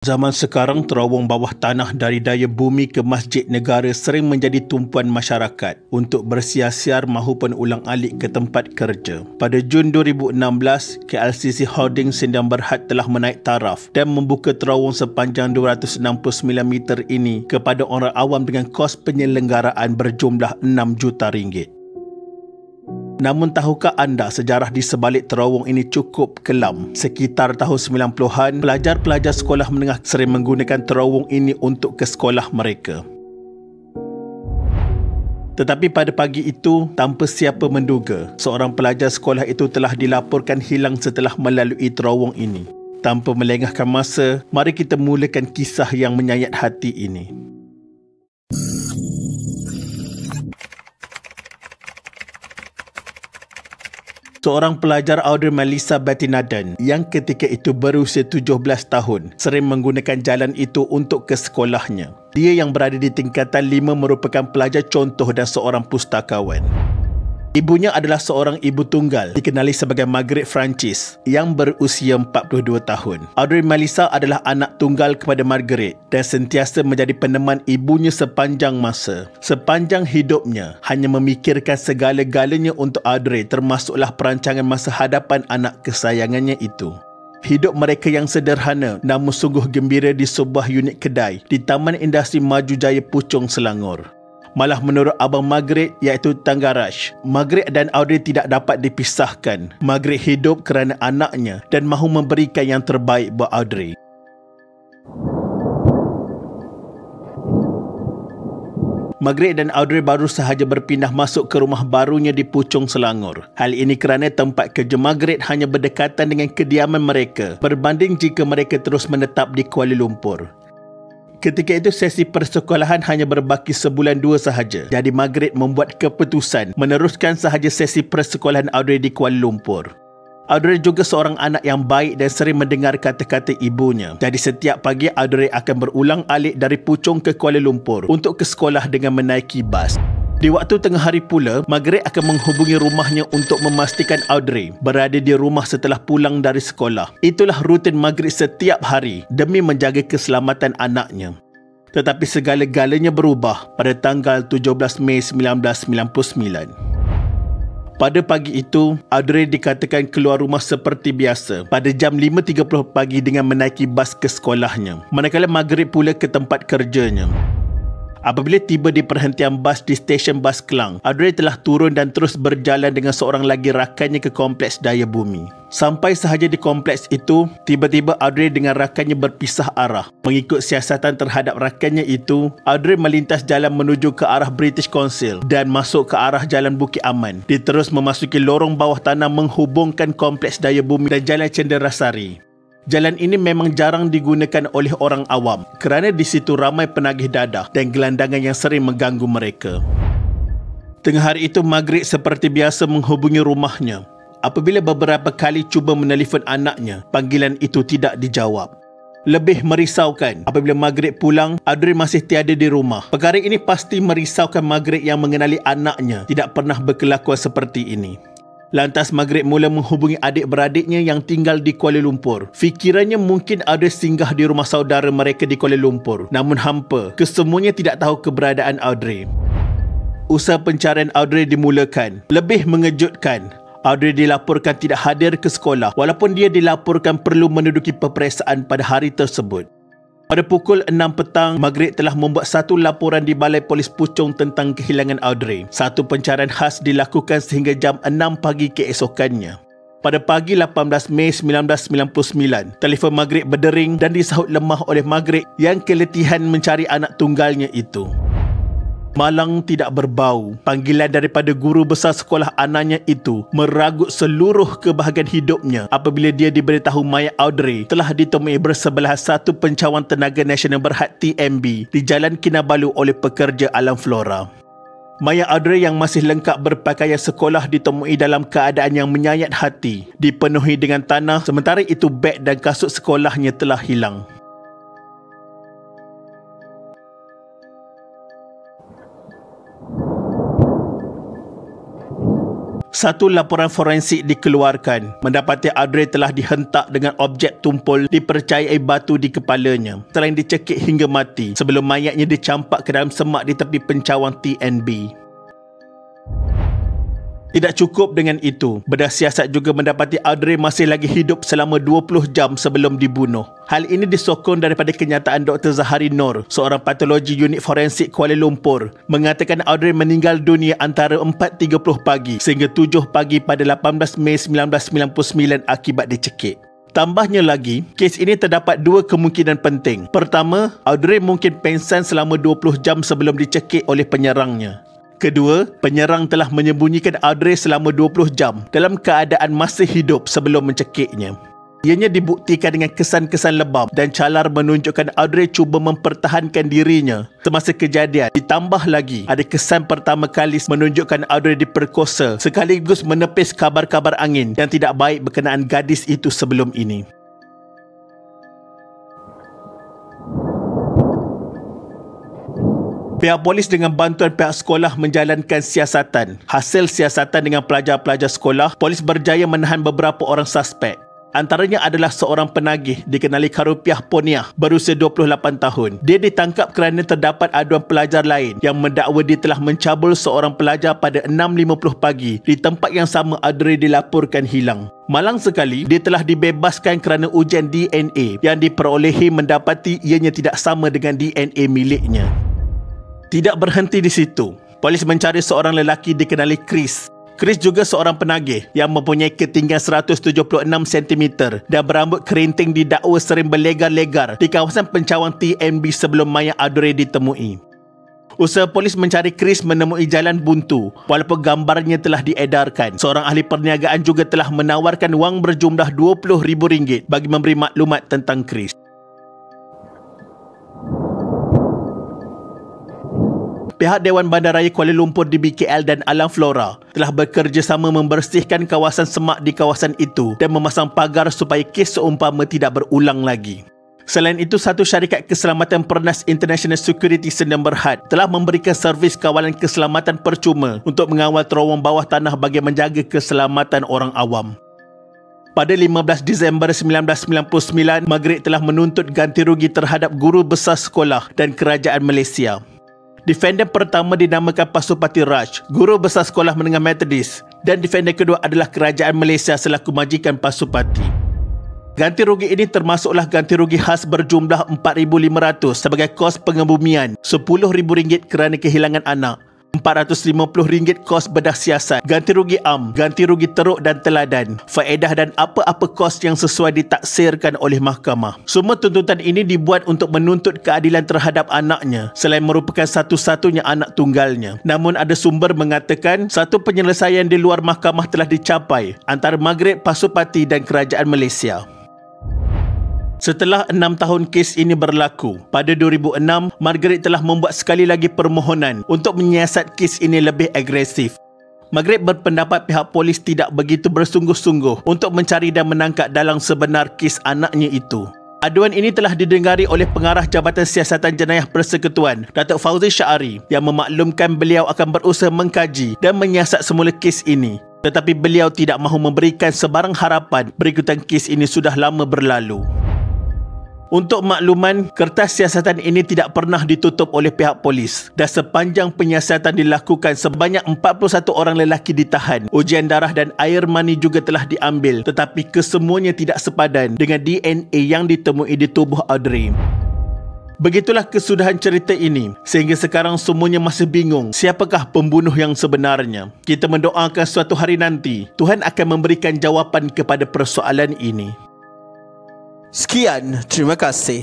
Zaman sekarang, terowong bawah tanah dari daya bumi ke masjid negara sering menjadi tumpuan masyarakat untuk bersiar-siar maupun ulang-alik ke tempat kerja. Pada Jun 2016, KLCC Holdings Sdn Bhd telah menaik taraf dan membuka terowong sepanjang 269 meter ini kepada orang awam dengan kos penyelenggaraan berjumlah RM6 juta. Namun tahukah anda sejarah di sebalik terowong ini cukup kelam? Sekitar tahun 90-an, pelajar-pelajar sekolah menengah sering menggunakan terowong ini untuk ke sekolah mereka. Tetapi pada pagi itu, tanpa siapa menduga, seorang pelajar sekolah itu telah dilaporkan hilang setelah melalui terowong ini. Tanpa melengahkan masa, mari kita mulakan kisah yang menyayat hati ini. Seorang pelajar Audrey Melissa Battinaden yang ketika itu berusia 17 tahun sering menggunakan jalan itu untuk ke sekolahnya. Dia yang berada di tingkatan 5 merupakan pelajar contoh dan seorang pustakawan. Ibunya adalah seorang ibu tunggal dikenali sebagai Margaret Francis yang berusia 42 tahun. Audrey Melissa adalah anak tunggal kepada Margaret dan sentiasa menjadi peneman ibunya sepanjang masa. Sepanjang hidupnya, hanya memikirkan segala-galanya untuk Audrey, termasuklah perancangan masa hadapan anak kesayangannya itu. Hidup mereka yang sederhana namun sungguh gembira di sebuah unit kedai di Taman Industri Maju Jaya Puchong, Selangor. Malah menurut abang Margaret iaitu Tanggaraj, Margaret dan Audrey tidak dapat dipisahkan. Margaret hidup kerana anaknya dan mahu memberikan yang terbaik buat Audrey. Margaret dan Audrey baru sahaja berpindah masuk ke rumah barunya di Puchong, Selangor. Hal ini kerana tempat kerja Margaret hanya berdekatan dengan kediaman mereka berbanding jika mereka terus menetap di Kuala Lumpur. Ketika itu sesi persekolahan hanya berbaki sebulan 2 sahaja. Jadi Margaret membuat keputusan meneruskan sahaja sesi persekolahan Audrey di Kuala Lumpur. Audrey juga seorang anak yang baik dan sering mendengar kata-kata ibunya. Jadi setiap pagi Audrey akan berulang-alik dari Puchong ke Kuala Lumpur untuk ke sekolah dengan menaiki bas. Di waktu tengah hari pula, Margaret akan menghubungi rumahnya untuk memastikan Audrey berada di rumah setelah pulang dari sekolah. Itulah rutin Margaret setiap hari demi menjaga keselamatan anaknya. Tetapi segala-galanya berubah pada tanggal 17 Mei 1999. Pada pagi itu, Audrey dikatakan keluar rumah seperti biasa pada jam 5.30 pagi dengan menaiki bas ke sekolahnya. Manakala Margaret pula ke tempat kerjanya. Apabila tiba di perhentian bas di stesen bas Kelang, Audrey telah turun dan terus berjalan dengan seorang lagi rakannya ke kompleks Daya Bumi. Sampai sahaja di kompleks itu, tiba-tiba Audrey dengan rakannya berpisah arah. Mengikut siasatan terhadap rakannya itu, Audrey melintas jalan menuju ke arah British Council dan masuk ke arah Jalan Bukit Aman. Dia terus memasuki lorong bawah tanah menghubungkan kompleks Daya Bumi dan Jalan Cenderasari. Jalan ini memang jarang digunakan oleh orang awam kerana di situ ramai penagih dadah dan gelandangan yang sering mengganggu mereka. Tengah hari itu, Margaret seperti biasa menghubungi rumahnya. Apabila beberapa kali cuba menelefon anaknya, panggilan itu tidak dijawab. Lebih merisaukan, apabila Margaret pulang, Audrey masih tiada di rumah. Perkara ini pasti merisaukan Margaret yang mengenali anaknya tidak pernah berkelakuan seperti ini. Lantas Margaret mula menghubungi adik-beradiknya yang tinggal di Kuala Lumpur. Fikirannya mungkin Audrey singgah di rumah saudara mereka di Kuala Lumpur. Namun hampa, kesemuanya tidak tahu keberadaan Audrey. Usaha pencarian Audrey dimulakan. Lebih mengejutkan, Audrey dilaporkan tidak hadir ke sekolah walaupun dia dilaporkan perlu menduduki peperiksaan pada hari tersebut. Pada pukul 6 petang, Margaret telah membuat satu laporan di Balai Polis Puchong tentang kehilangan Audrey. Satu pencarian khas dilakukan sehingga jam 6 pagi keesokannya. Pada pagi 18 Mei 1999, telefon Margaret berdering dan disahut lemah oleh Margaret yang keletihan mencari anak tunggalnya itu. Malang tidak berbau. Panggilan daripada guru besar sekolah anaknya itu meragut seluruh kebahagiaan hidupnya apabila dia diberitahu mayat Audrey telah ditemui bersebelah satu pencawan tenaga nasional berhad TMB di Jalan Kinabalu oleh pekerja alam flora. Mayat Audrey yang masih lengkap berpakaian sekolah ditemui dalam keadaan yang menyayat hati, dipenuhi dengan tanah, sementara itu beg dan kasut sekolahnya telah hilang. Satu laporan forensik dikeluarkan mendapati Audrey telah dihentak dengan objek tumpul dipercayai batu di kepalanya selain dicekik hingga mati sebelum mayatnya dicampak ke dalam semak di tepi pencawang TNB. Tidak cukup dengan itu, bedah siasat juga mendapati Audrey masih lagi hidup selama 20 jam sebelum dibunuh. Hal ini disokong daripada kenyataan Dr. Zahari Noor, seorang patologi unit forensik Kuala Lumpur, mengatakan Audrey meninggal dunia antara 4.30 pagi sehingga 7 pagi pada 18 Mei 1999 akibat dicekik. Tambahnya lagi, kes ini terdapat dua kemungkinan penting. Pertama, Audrey mungkin pengsan selama 20 jam sebelum dicekik oleh penyerangnya. Kedua, penyerang telah menyembunyikan Audrey selama 20 jam dalam keadaan masih hidup sebelum mencekiknya. Ianya dibuktikan dengan kesan-kesan lebam dan calar menunjukkan Audrey cuba mempertahankan dirinya semasa kejadian. Ditambah lagi, ada kesan pertama kali menunjukkan Audrey diperkosa sekaligus menepis kabar-kabar angin yang tidak baik berkenaan gadis itu sebelum ini. Pihak polis dengan bantuan pihak sekolah menjalankan siasatan. Hasil siasatan dengan pelajar-pelajar sekolah, polis berjaya menahan beberapa orang suspek. Antaranya adalah seorang penagih dikenali Karupiah Poniah berusia 28 tahun. Dia ditangkap kerana terdapat aduan pelajar lain yang mendakwa dia telah mencabul seorang pelajar pada 6.50 pagi di tempat yang sama Audrey dilaporkan hilang. Malang sekali, dia telah dibebaskan kerana ujian DNA yang diperolehi mendapati ianya tidak sama dengan DNA miliknya. Tidak berhenti di situ. Polis mencari seorang lelaki dikenali Chris. Chris juga seorang penagih yang mempunyai ketinggian 176 cm dan berambut kerinting didakwa sering berlegar-legar di kawasan pencawang TNB sebelum mayat Audrey ditemui. Usaha polis mencari Chris menemui jalan buntu walaupun gambarnya telah diedarkan. Seorang ahli perniagaan juga telah menawarkan wang berjumlah RM20,000 bagi memberi maklumat tentang Chris. Pihak Dewan Bandaraya Kuala Lumpur DBKL dan Alam Flora telah bekerjasama membersihkan kawasan semak di kawasan itu dan memasang pagar supaya kes seumpama tidak berulang lagi. Selain itu, satu syarikat keselamatan Pernas International Security Sdn Bhd telah memberikan servis kawalan keselamatan percuma untuk mengawal terowong bawah tanah bagi menjaga keselamatan orang awam. Pada 15 Disember 1999, Maghrib telah menuntut ganti rugi terhadap guru besar sekolah dan kerajaan Malaysia. Defendant pertama dinamakan Pasupati Raj, guru besar sekolah menengah Methodist, dan defendant kedua adalah kerajaan Malaysia selaku majikan Pasupati. Ganti rugi ini termasuklah ganti rugi khas berjumlah RM4,500 sebagai kos pengebumian, RM10,000 kerana kehilangan anak, RM450 kos bedah siasat, ganti rugi am, ganti rugi teruk dan teladan, faedah dan apa-apa kos yang sesuai ditaksirkan oleh mahkamah. Semua tuntutan ini dibuat untuk menuntut keadilan terhadap anaknya selain merupakan satu-satunya anak tunggalnya. Namun ada sumber mengatakan satu penyelesaian di luar mahkamah telah dicapai antara Maghrib, Pasupati dan kerajaan Malaysia. Setelah 6 tahun kes ini berlaku, pada 2006, Margaret telah membuat sekali lagi permohonan untuk menyiasat kes ini lebih agresif. Margaret berpendapat pihak polis tidak begitu bersungguh-sungguh untuk mencari dan menangkap dalang sebenar kes anaknya itu. Aduan ini telah didengari oleh Pengarah Jabatan Siasatan Jenayah Persekutuan, Datuk Fauzi Syari, yang memaklumkan beliau akan berusaha mengkaji dan menyiasat semula kes ini. Tetapi beliau tidak mahu memberikan sebarang harapan berikutan kes ini sudah lama berlalu. Untuk makluman, kertas siasatan ini tidak pernah ditutup oleh pihak polis dan sepanjang penyiasatan dilakukan sebanyak 41 orang lelaki ditahan. Ujian darah dan air mani juga telah diambil tetapi kesemuanya tidak sepadan dengan DNA yang ditemui di tubuh Audrey. Begitulah kesudahan cerita ini sehingga sekarang semuanya masih bingung siapakah pembunuh yang sebenarnya. Kita mendoakan suatu hari nanti Tuhan akan memberikan jawapan kepada persoalan ini. Sekian, terima kasih.